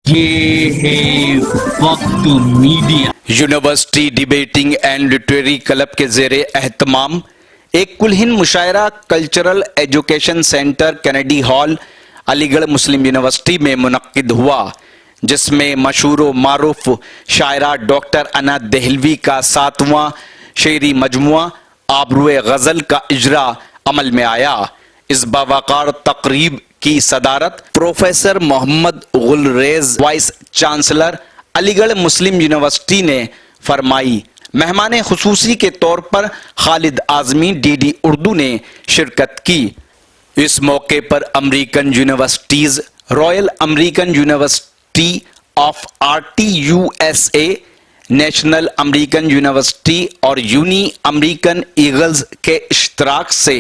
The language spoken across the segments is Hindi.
ये है Waqt media. University debating and literary club के ज़ेरे एहतमाम एक कुल-हिंद मुशायरा cultural education centre Kennedy hall Aligarh Muslim University में मुनक्किद हुआ, जिसमें मशहूर व मारूफ शायरा डॉक्टर अना दहलवी का 7वां शेरी मजमुआ आबरूए गज़ल का इजरा अमल में आया। इस बावकार तकरीब की सदारत professor Mohammad Gulrez vice chancellor Aligarh Muslim University ने फरमाई। मेहमान खुसूसी के तौर पर खालिद आजमी डीडी उर्दू ने शिरकत की। इस मौके पर American universities, royal American university of RTUSA, national American university और यूनी अमेरिकन ईगल्स के इश्तराक से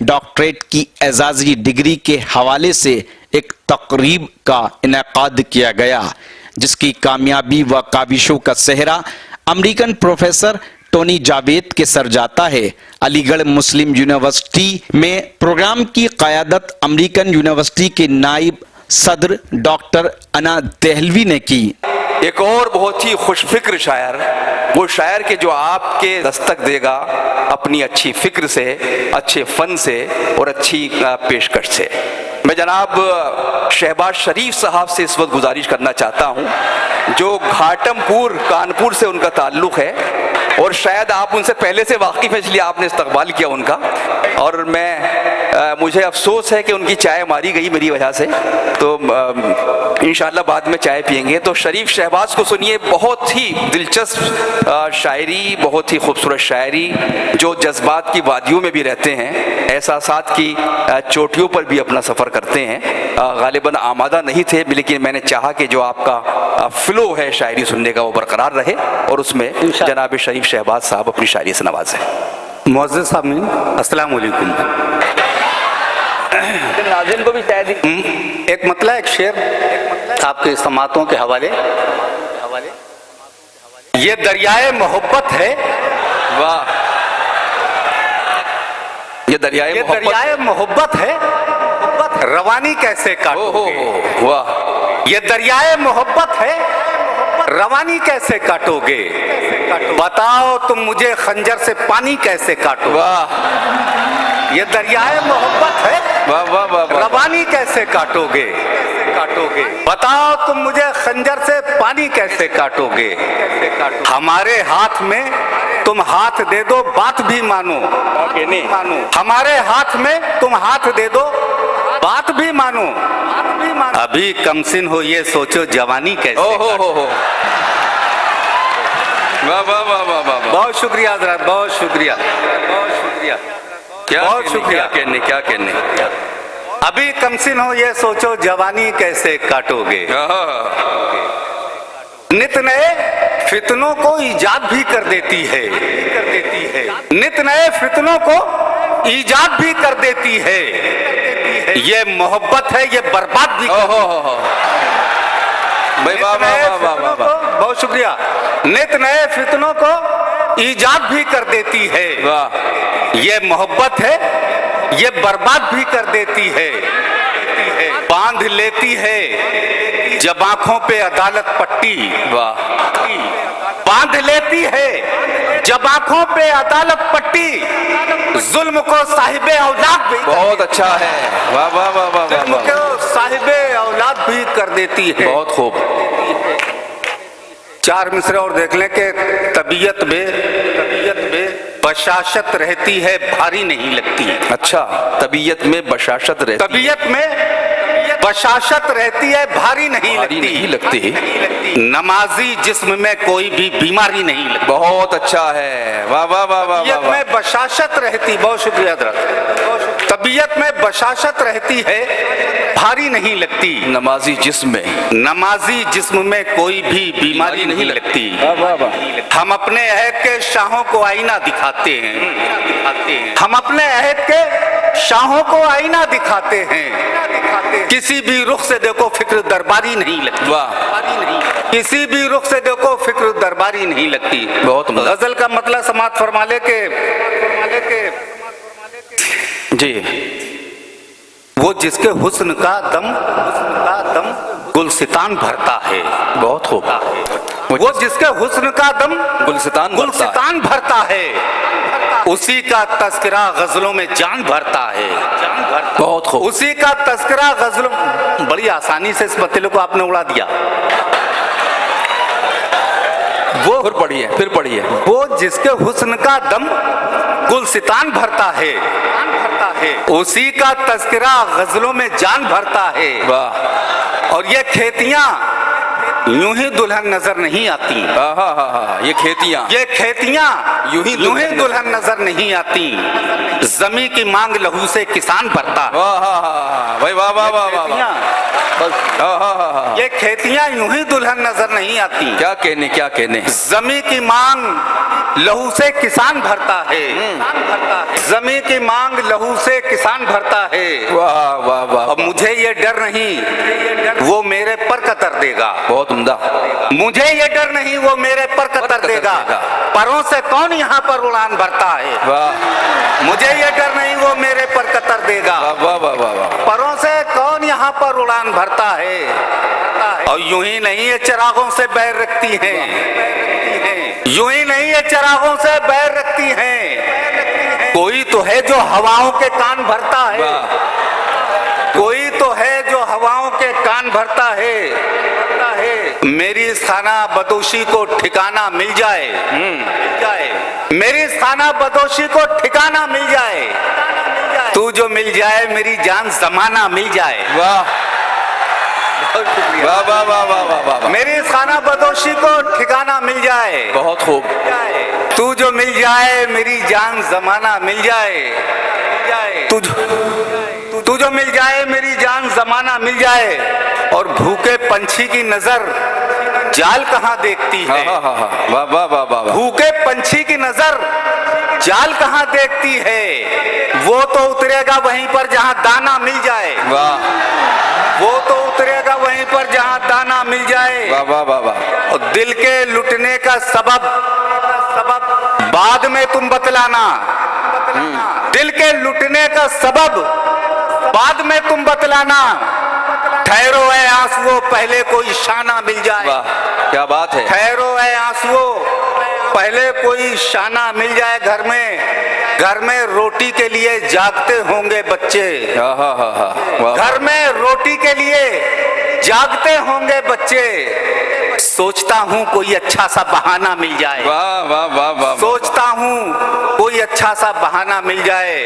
डॉक्टरेट की एजाजी डिग्री के हवाले से एक तकरीब का इनेकाद किया गया, जिसकी कामयाबी व काबिशों का सेहरा अमेरिकन प्रोफेसर टोनी जावेद के सर जाता है। अलीगढ़ मुस्लिम यूनिवर्सिटी में प्रोग्राम की क़यादत अमेरिकन यूनिवर्सिटी के नाइब सदर डॉक्टर अना दहलवी ने की। एक और बहुत ही खुशफिक्र शायर, वो शायर के जो आपके दस्तक देगा अपनी अच्छी फिक्र से, अच्छे फन से और अच्छी पेशकश से। मैं जनाब शहबाज शरीफ साहब से इस वक्त गुजारिश करना चाहता हूँ, जो घाटमपुर कानपुर से उनका ताल्लुक़ है और शायद आप उनसे पहले से वाकिफ़ हैं, इसलिए आपने इस्तकबाल किया उनका। और मुझे अफसोस है कि उनकी चाय मारी गई मेरी वजह से, तो इंशाअल्लाह बाद में चाय पियेंगे। तो शरीफ शहबाज को सुनिए, बहुत ही दिलचस्प शायरी, बहुत ही खूबसूरत शायरी, जो जज्बात की वादियों में भी रहते हैं, एहसासात की चोटियों पर भी अपना सफ़र करते हैं। गालिबन आमादा नहीं थे, लेकिन मैंने चाहा कि जो आपका फ़्लो है शायरी सुनने का वो बरकरार रहे और उसमें जनाब शरीफ शहबाज साहब अपनी शायरी से नवाजें। मुअज़्ज़िज़ सामीन, अस्सलाम वालेकुम। नाज़रीन को भी शायद एक मतला, एक शेर आपके समातों के हवाले। ये दरियाए मोहब्बत है, वाह, ये दरियाए मोहब्बत है, रवानी कैसे काटोगे। वाह, ये दरियाए मोहब्बत है, रवानी कैसे काटोगे। बताओ तुम मुझे खंजर से पानी कैसे काटोगे। वाह, ये दरियाए मोहब्बत है, वाह वाह वाह, रवानी कैसे काटोगे। बताओ तुम मुझे खंजर से पानी कैसे काटोगे। हमारे हाथ में तुम हाथ दे दो, बात भी मानो। हमारे हाथ में तुम हाथ दे दो, बात भी मानो। अभी कमसिन हो ये सोचो जवानी कैसे। हो वाह वाह वाह वाह वाह, बहुत शुक्रिया हज़रात, बहुत शुक्रिया, बहुत शुक्रिया, बहुत शुक्रिया। क्या कहने। अभी कमसिन हो ये सोचो जवानी कैसे काटोगे। नित नए फितनों को ईजाद भी कर देती है, नित नए फितनों को ईजाद भी कर देती है। ये मोहब्बत है, ये बर्बाद भी कर भाई, वाह वाह वाह वाह, बहुत शुक्रिया। नित नए फितनों को ईजाद भी कर देती है। वाह, ये मोहब्बत है, ये बर्बाद भी कर देती है। बांध लेती है जब आंखों पे अदालत पट्टी। वाह, बांध लेती है जब आंखों पे अदालत पट्टी, जुल्म को साहिबे औलाद भी। बहुत अच्छा है, वाह वाह वाह वाह, जुल्म को साहिबे औलाद भी कर देती है। बहुत खूब। 4 मिसरे और देख लें कि तबीयत में बशाशत रहती है, भारी नहीं लगती। अच्छा, तबीयत में बशाशत रहती, तबीयत में बशाशत रहती है, भारी नहीं लगती। नमाजी जिस्म में कोई भी बीमारी नहीं लगती। बहुत अच्छा है, वाह वाह वाह वाह। तबीयत में बशाशत रहती, बहुत शुक्रिया हज़रात। तबीयत में बशाशत रहती है, भारी नहीं लगती। नमाजी जिस्म में, नमाजी जिस्म में कोई भी बीमारी नहीं लगती। हम अपने अहद के शाहों को आईना दिखाते हैं, हम अपने अहद के शाहों को आईना दिखाते हैं। किसी भी रुख से देखो फिक्र दरबारी नहीं लगती। वाह, किसी भी रुख से देखो फिक्र दरबारी नहीं लगती। बहुत गजल का मतलब समात फरमा ले के जी, वो जिसके हुस्न का दम गुलसितान भरता है। बहुत खूब। वो जिसके हुस्न का दम गुलसितान भरता है, उसी का तस्करा गजलों में जान भरता है। बहुत खूब। उसी का तस्करा गजलों, बड़ी आसानी से इस पतीले को आपने उड़ा दिया। वो फिर पढ़िए। वो जिसके हुस्न का दम गुलसितान भरता है, उसी का तस्करा गजलों में जान भरता है। वाह। और ये खेतियां यूं ही दुल्हन नजर नहीं आती। ये खेतियां यूं ही दुल्हन नजर नहीं आती। जमी की मांग लहू से किसान भरता। भाई वाह वाह वाह वाह। ये खेतियां यूं ही दुल्हन नजर नहीं आती। क्या कहने। जमी की मांग लहू से किसान भरता है। जमी की मांग लहू से किसान भरता है। वाह वाह वाह। अब मुझे ये डर नहीं वो मेरे पर कतर देगा। बहुत उम्दा। मुझे ये डर नहीं वो मेरे पर कतर देगा। परों से कौन यहाँ पर उड़ान भरता है। वाह। मुझे ये डर नहीं वो मेरे पर कतर देगा। वाह वाह वाह वाह। परों से कौन यहाँ पर उड़ान भरता है। और यूं ही नहीं ये चिरागों से बैर रखती हैं। यूं ही नहीं ये चिरागों से बैर रखती हैं। कोई तो है जो हवाओं के कान भरता है। कोई तो है जो हवाओं के कान भरता है। मेरी इस खाना बदोशी को ठिकाना मिल जाए। मेरी इस खाना बदोशी को ठिकाना मिल जाए। तू जो मिल जाए मेरी जान जमाना मिल जाए। वाह वाह वाह वाह वाह वाह वाह। मेरी इस खाना बदोशी को ठिकाना मिल जाए। बहुत खूब। तू जो मिल जाए मेरी जान जमाना मिल जाए। तू जो मिल जाए मेरी जान जमाना मिल जाए। और भूखे पंछी की नजर जाल कहाँ देखती है। वाह वाह वाह वाह। भूखे पंछी की नजर जाल कहाँ देखती है। वो तो उतरेगा वहीं पर जहाँ दाना मिल जाए। वाह। वो तो उतरेगा वहीं पर जहाँ दाना मिल जाए। वाह वाह वाह वाह। और दिल के लुटने का सबब बाद में तुम बतलाना। दिल के लुटने का सबब बाद में तुम बतलाना। ठहरो है आंसुओं पहले कोई शाना मिल जाए। वाह क्या बात है। ठहरो है आंसुओं पहले कोई शाना मिल जाए। घर में रोटी के लिए जागते होंगे बच्चे। घर में रोटी के लिए जागते होंगे बच्चे। सोचता हूँ कोई अच्छा सा बहाना मिल जाए। वाह वाह वाह वाह। सोचता हूँ कोई अच्छा सा बहाना मिल जाए।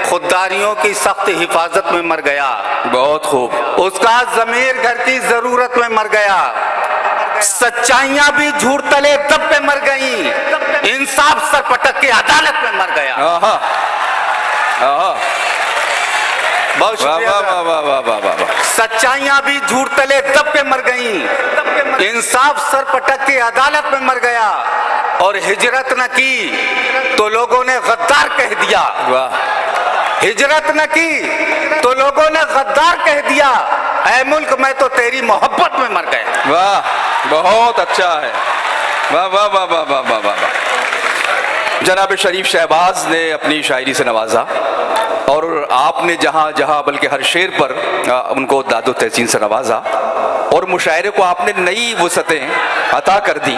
खुददारियों की सख्त हिफाजत में मर गया। बहुत खूब। उसका ज़मीर घर की जरूरत में मर गया। सच्चाइयां भी झूठ तले दब पे मर गई। इंसाफ सर पटक के अदालत में मर गया। बहुत शुक्रिया। सच्चाइयां भी झूठ तले दब पे मर गई। इंसाफ सर पटक के अदालत में मर गया। और हिजरत न की तो लोगों ने गद्दार कह दिया। हिजरत न की तो लोगों ने गद्दार कह दिया। ऐ मुल्क मैं तो तेरी मोहब्बत में मर गया। वाह बहुत अच्छा है। वाह वाह वाह वाह वाह वाह वाह। जनाब शरीफ शहबाज ने अपनी शायरी से नवाजा और आपने जहाँ जहाँ बल्कि हर शेर पर उनको दादो तहसीन से नवाजा और मुशायरे को आपने नई वसअतें अता कर दी।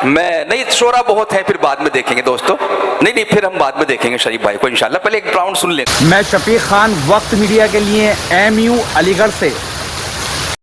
मैं नहीं शोरा बहुत है फिर बाद में देखेंगे दोस्तों। नहीं फिर हम बाद में देखेंगे शरीफ भाई को इंशाल्लाह। पहले एक राउंड सुन लें। मैं शफीक खान, वक्त मीडिया के लिए MU अलीगढ़ से।